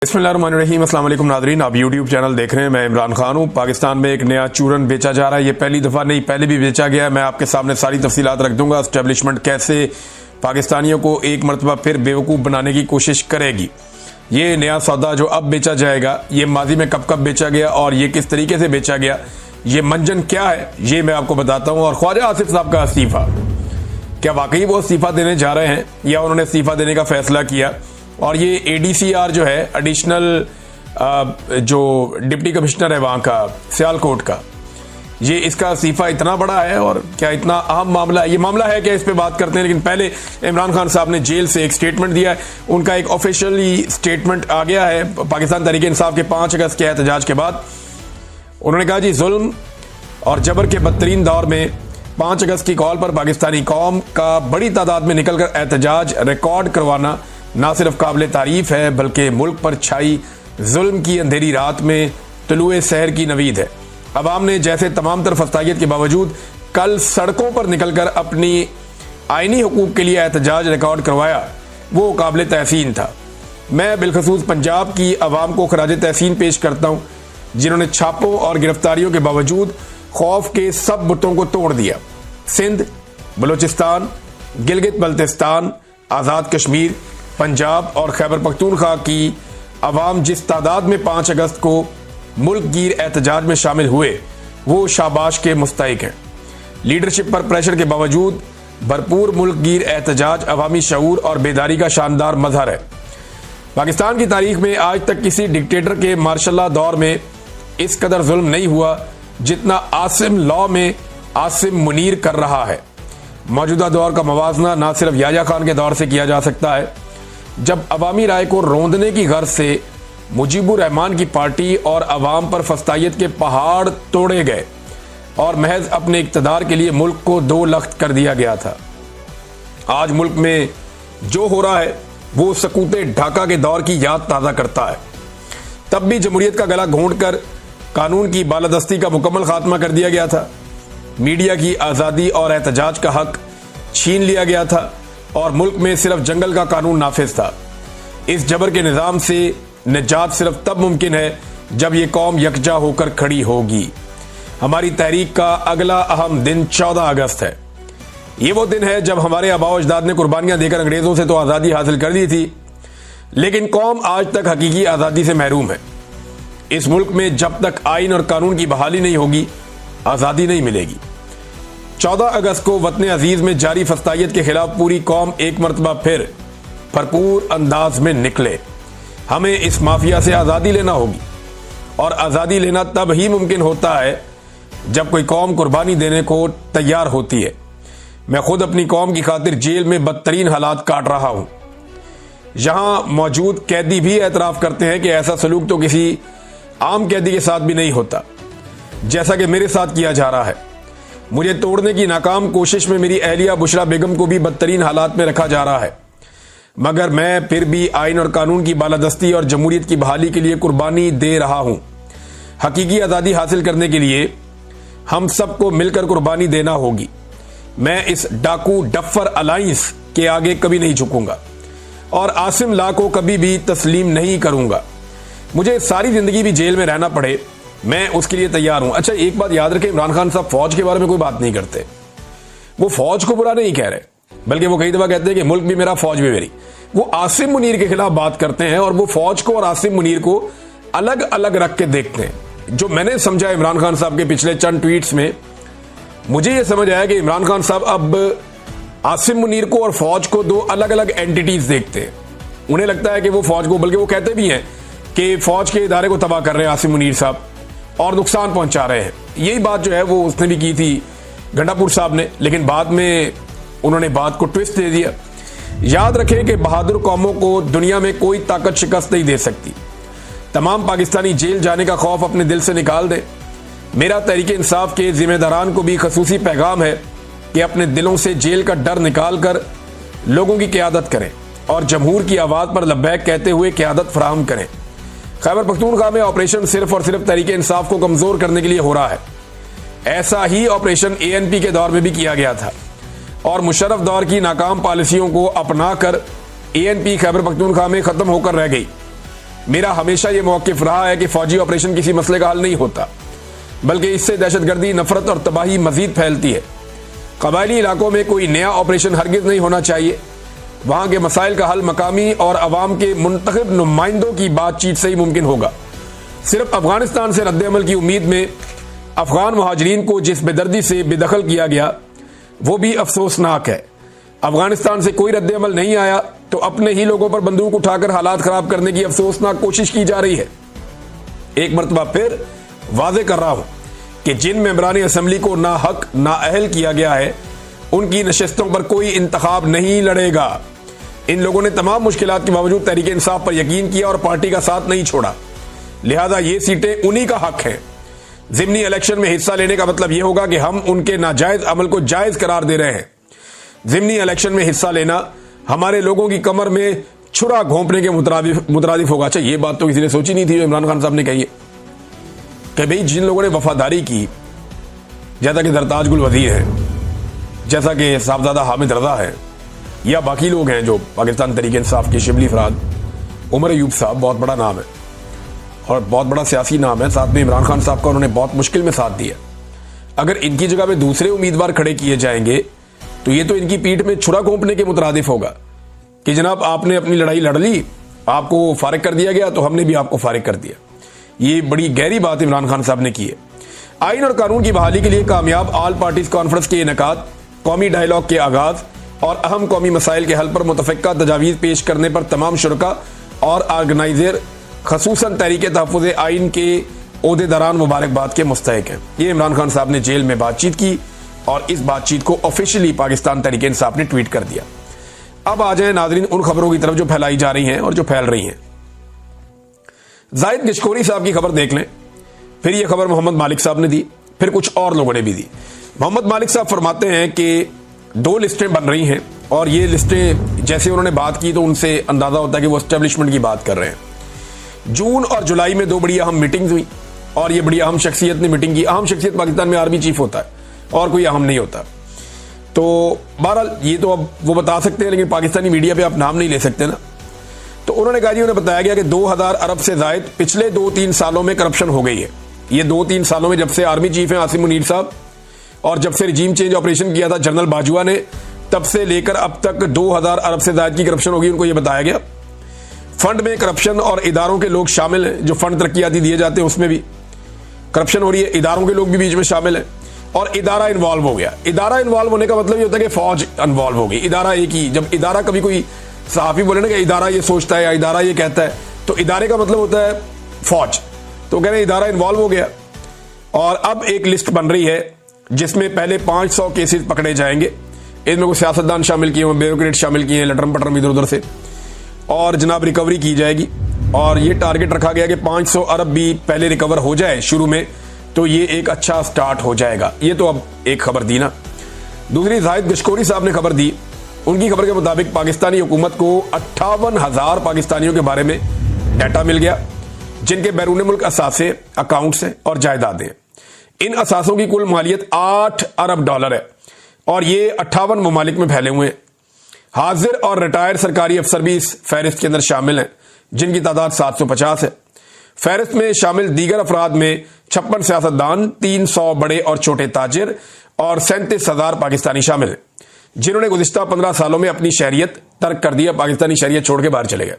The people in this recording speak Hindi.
बिस्मिल्लाहिर्रहमानिर्रहीम। अस्सलाम वालेकुम नाज़रीन, आप यूट्यूब चैनल देख रहे हैं। मैं इमरान खान हूँ। पाकिस्तान में एक नया चूरन बेचा जा रहा है। ये पहली दफ़ा नहीं, पहले भी बेचा गया है। मैं आपके सामने सारी तफसीलात रख दूंगा। एस्टेब्लिशमेंट कैसे पाकिस्तानियों को एक मरतबा फिर बेवकूफ़ बनाने की कोशिश करेगी। ये नया सौदा जो अब बेचा जाएगा, ये माजी में कब कब बेचा गया और ये किस तरीके से बेचा गया, ये मंजन क्या है, ये मैं आपको बताता हूँ। और ख्वाजा आसिफ साहब का इस्तीफ़ा, क्या वाकई वो इस्तीफ़ा देने जा रहे हैं या उन्होंने इस्तीफ़ा देने का फैसला किया? और ये ADCR जो है, एडिशनल जो डिप्टी कमिश्नर है वहाँ का सियालकोट का, ये इसका इस्तीफ़ा इतना बड़ा है और क्या इतना अहम मामला है? ये मामला है क्या, इस पे बात करते हैं। लेकिन पहले इमरान खान साहब ने जेल से एक स्टेटमेंट दिया है। उनका एक ऑफिशियली स्टेटमेंट आ गया है पाकिस्तान तहरीक इंसाफ के 5 अगस्त के एहतजाज के बाद। उन्होंने कहा, जी जुल्म और जबर के बदतरीन दौर में 5 अगस्त की कॉल पर पाकिस्तानी कौम का बड़ी तादाद में निकलकर एहतजाज रिकॉर्ड करवाना ना सिर्फ काबिल तारीफ है, बल्कि मुल्क पर छाई जुल्म की अंधेरी रात में तुलुए सहर की नवीद है। अवाम ने जैसे तमाम तर फस्तायत के बावजूद कल सड़कों पर निकलकर अपनी आईनी हुकूक के लिए एहतजाज रिकॉर्ड करवाया, वो काबिल तहसीन था। मैं बिलखसूस पंजाब की अवाम को खराज तहसीन पेश करता हूँ, जिन्होंने छापों और गिरफ्तारियों के बावजूद खौफ के सब बुतों को तोड़ दिया। सिंध, बलूचिस्तान, गिलगित बल्तिस्तान, आज़ाद कश्मीर, पंजाब और खैबर पख्तूनख्वा की अवाम जिस तादाद में 5 अगस्त को मुल्क गिर एहतजाज में शामिल हुए, वो शाबाश के मुस्तहिक हैं। लीडरशिप पर प्रेशर के बावजूद भरपूर मुल्क गिर एहतजाज अवामी शऊर और बेदारी का शानदार मजहर है। पाकिस्तान की तारीख में आज तक किसी डिक्टेटर के मार्शल दौर में इस कदर जुल्म नहीं हुआ जितना आसिम लॉ में आसिम मुनीर कर रहा है। मौजूदा दौर का मवाजना ना सिर्फ याया खान के दौर से किया जा सकता है, जब अवामी राय को रोंदने की गर्ज से मुजीबुर रहमान की पार्टी और अवाम पर फस्तायत के पहाड़ तोड़े गए और महज अपने इक्तदार के लिए मुल्क को दो लख्त कर दिया गया था। आज मुल्क में जो हो रहा है वो सकूते ढाका के दौर की याद ताज़ा करता है। तब भी जमहूरियत का गला घोंट कर कानून की बालादस्ती का मुकम्मल खात्मा कर दिया गया था। मीडिया की आज़ादी और एहतजाज का हक छीन लिया गया था और मुल्क में सिर्फ जंगल का कानून नाफिज था। इस जबर के निज़ाम से निजात सिर्फ तब मुमकिन है जब ये कौम यकजा होकर खड़ी होगी। हमारी तहरीक का अगला अहम दिन 14 अगस्त है। ये वो दिन है जब हमारे आबाओ अजदाद ने कुर्बानियां देकर अंग्रेजों से तो आज़ादी हासिल कर दी थी, लेकिन कौम आज तक हकीकी आज़ादी से महरूम है। इस मुल्क में जब तक आइन और कानून की बहाली नहीं होगी, आज़ादी नहीं मिलेगी। 14 अगस्त को वतन अजीज में जारी फस्तायत के खिलाफ पूरी कौम एक मरतबा फिर भरपूर अंदाज में निकले। हमें इस माफिया से आज़ादी लेना होगी और आज़ादी लेना तब ही मुमकिन होता है जब कोई कौम कुर्बानी देने को तैयार होती है। मैं खुद अपनी कौम की खातिर जेल में बदतरीन हालात काट रहा हूं। यहां मौजूद कैदी भी एतराफ करते हैं कि ऐसा सलूक तो किसी आम कैदी के साथ भी नहीं होता, जैसा कि मेरे साथ किया जा रहा है। मुझे तोड़ने की नाकाम कोशिश में मेरी अहलिया बुशरा बेगम को भी बदतरीन हालात में रखा जा रहा है, मगर मैं फिर भी आइन और कानून की बालादस्ती और जमहूरियत की बहाली के लिए कुर्बानी दे रहा हूं। हकीकी आज़ादी हासिल करने के लिए हम सबको मिलकर कुर्बानी देना होगी। मैं इस डाकू डफर अलायंस के आगे कभी नहीं झुकूंगा और आसिम ला को कभी भी तस्लीम नहीं करूंगा। मुझे सारी जिंदगी भी जेल में रहना पड़े, मैं उसके लिए तैयार हूं। अच्छा, एक बात याद रखें, इमरान खान साहब फौज के बारे में कोई बात नहीं करते। वो फौज को बुरा नहीं कह रहे, बल्कि वो कई दफा कहते हैं कि मुल्क भी मेरा, फौज भी मेरी। वो आसिम मुनीर के खिलाफ बात करते हैं और वो फौज को और आसिम मुनीर को अलग अलग रख के देखते हैं। जो मैंने समझा इमरान खान साहब के पिछले चंद ट्वीट्स में, मुझे यह समझ आया कि इमरान खान साहब अब आसिम मुनीर को और फौज को दो अलग अलग एंटिटीज देखते हैं। उन्हें लगता है कि वो फौज को, बल्कि वो कहते भी हैं कि फौज के इदारे को तबाह कर रहे हैं आसिम मुनीर साहब और नुकसान पहुंचा रहे हैं। यही बात जो है वो उसने भी की थी गंडापुर साहब ने, लेकिन बाद में उन्होंने बात को ट्विस्ट दे दिया। याद रखें कि बहादुर कौमों को दुनिया में कोई ताकत शिकस्त नहीं दे सकती। तमाम पाकिस्तानी जेल जाने का खौफ अपने दिल से निकाल दें। मेरा तहरीक इंसाफ के जिम्मेदारान को भी खसूसी पैगाम है कि अपने दिलों से जेल का डर निकाल कर लोगों की क़यादत करें और जमहूर की आवाज़ पर लब्बैक कहते हुए क़यादत फराहम करें। खैबर पख्तूनख्वा में ऑपरेशन सिर्फ और सिर्फ तहरीक इंसाफ को कमजोर करने के लिए हो रहा है। ऐसा ही ऑपरेशन ANP के दौर में भी किया गया था और मुशर्रफ दौर की नाकाम पॉलिसियों को अपनाकर ANP खैबर पख्तूनख्वा में खत्म होकर रह गई। मेरा हमेशा यह मौक़िफ़ रहा है कि फौजी ऑपरेशन किसी मसले का हल नहीं होता, बल्कि इससे दहशतगर्दी, नफरत और तबाही मजीद फैलती है। कबायली इलाकों में कोई नया ऑपरेशन हरगिज़ नहीं होना चाहिए। वहां के मसाइल का हल मकामी और अवाम के मुंतखब नुमाइंदों की बातचीत से ही मुमकिन होगा। सिर्फ अफगानिस्तान से रद्द-ए-अमल की उम्मीद में अफगान मुहाजिरीन को जिस बेदर्दी से बेदखल किया गया वो भी अफसोसनाक है। अफगानिस्तान से कोई रद्द-ए-अमल नहीं आया तो अपने ही लोगों पर बंदूक उठाकर हालात खराब करने की अफसोसनाक कोशिश की जा रही है। एक मरतबा फिर वाज़ेह कर रहा हूं कि जिन मेंबरान असम्बली को ना हक ना अहल किया गया है उनकी नशस्तों पर कोई इंतखाब नहीं लड़ेगा। इन लोगों ने तमाम मुश्किलात के बावजूद तहरीक इंसाफ पर यकीन किया और पार्टी का साथ नहीं छोड़ा, लिहाजा ये सीटें उन्हीं का हक है। ज़िमनी इलेक्शन में हिस्सा लेने का मतलब यह होगा कि हम उनके नाजायज अमल को जायज करार दे रहे हैं। ज़िमनी इलेक्शन में हिस्सा लेना हमारे लोगों की कमर में छुरा घोंपने के मुतरादिफ होगा। अच्छा, ये बात तो किसी ने सोची नहीं थी जो इमरान खान साहब ने कही है कि भाई जिन लोगों ने वफादारी की, जैसा कि सरताज गुल वजीर है, जैसा कि साहबजादा हामिद रजा है, या बाकी लोग हैं जो पाकिस्तान तहरीक इंसाफ के शिबली फराद, उमर अयूब साहब बहुत बड़ा नाम है और बहुत बड़ा सियासी नाम है, साथ में इमरान खान साहब का उन्होंने बहुत मुश्किल में साथ दिया। अगर इनकी जगह पे दूसरे उम्मीदवार खड़े किए जाएंगे तो ये तो इनकी पीठ में छुरा घोंपने के मुतरादिफ होगा कि जनाब आपने अपनी लड़ाई लड़ ली, आपको फारिग कर दिया गया तो हमने भी आपको फारिग कर दिया। ये बड़ी गहरी बात इमरान खान साहब ने की है। आइन और कानून की बहाली के लिए कामयाब ऑल पार्टीज कॉन्फ्रेंस के इनेकाद, कौमी डायलॉग के आगाज और अहम कौमी मसाइल के हल पर मुतफ़िक़ा तजावीज़ पेश करने पर तमाम शुरका और ऑर्गेनाइजर खसूसन तहरीक तहफ़्फ़ुज़ आइन के ओहदेदारान मुबारकबाद के मुस्तहिक हैं। ये इमरान खान साहब ने जेल में बातचीत की और इस बातचीत को ऑफिशियली पाकिस्तान तहरीक इंसाफ ने ट्वीट कर दिया। अब आ जाए नाज़रीन उन खबरों की तरफ जो फैलाई जा रही हैं और जो फैल रही हैं। जाहिद गिशकोरी साहब की खबर देख लें, फिर यह खबर मोहम्मद मालिक साहब ने दी, फिर कुछ और लोगों ने भी दी। मोहम्मद मालिक साहब फरमाते हैं कि 2 लिस्टें बन रही हैं और ये लिस्टें जैसे उन्होंने बात की तो उनसे अंदाजा होता है कि वो एस्टेब्लिशमेंट की बात कर रहे हैं। जून और जुलाई में 2 बड़ी अहम मीटिंग्स हुई और ये बड़ी अहम शख्सियत ने मीटिंग की। अहम शख्सियत पाकिस्तान में आर्मी चीफ होता है और कोई अहम नहीं होता। तो बहरहाल ये तो अब वो बता सकते हैं, लेकिन पाकिस्तानी मीडिया पे आप नाम नहीं ले सकते ना। तो उन्होंने कहा जी, उन्हें बताया गया कि 2000 अरब से जायद पिछले 2-3 सालों में करप्शन हो गई है। ये 2-3 सालों में, जब से आर्मी चीफ हैं आसिम मुनीर साहब और जब से रिजीम चेंज ऑपरेशन किया था जनरल बाजुआ ने, तब से लेकर अब तक 2000 अरब से ज्यादा की करप्शन होगी, उनको यह बताया गया। फंड में करप्शन और इदारों के लोग शामिल हैं, जो फंड तरक्याती दिए जाते हैं उसमें भी करप्शन हो रही है, इदारों के लोग भी बीच में शामिल हैं और इदारा इन्वॉल्व हो गया। इदारा इन्वॉल्व होने का मतलब ये होता है कि फौज इन्वॉल्व हो गई। इदारा एक ही, जब इदारा कभी कोई सहाफी बोले ना कि इदारा ये सोचता है या इदारा ये कहता है, तो इदारे का मतलब होता है फौज। तो कह रहे हैं इदारा इन्वॉल्व हो गया और अब एक लिस्ट बन रही है जिसमें पहले 500 केसेस पकड़े जाएंगे। इनमें कुछ सियासतदान शामिल किए हुए, ब्यूरोक्रेट शामिल किए हैं, लटरम पटरम इधर उधर से, और जनाब रिकवरी की जाएगी। और ये टारगेट रखा गया कि 500 अरब भी पहले रिकवर हो जाए शुरू में, तो ये एक अच्छा स्टार्ट हो जाएगा। ये तो अब एक खबर दी ना। दूसरी, जाहिद गिशकोरी साहब ने खबर दी। उनकी खबर के मुताबिक पाकिस्तानी हुकूमत को 58,000 पाकिस्तानियों के बारे में डाटा मिल गया जिनके बैरून मुल्क असासे, अकाउंट्स हैं और जायदादें हैं। इन असासों की कुल मालियत $8 अरब है और ये 58 ममालिक में फैले हुए हैं। हाजिर और रिटायर्ड सरकारी अफसर भी इस फहरिस्त के अंदर शामिल हैं, जिनकी तादाद 750 है। फहरिस्त में शामिल दीगर अफराद में 56 सियासतदान, 300 बड़े और छोटे ताजिर और 37,000 पाकिस्तानी शामिल हैं, जिन्होंने गुज़िश्ता 15 सालों में अपनी शहरियत तर्क कर दिया, पाकिस्तानी शहरियत छोड़ के बाहर चले गए।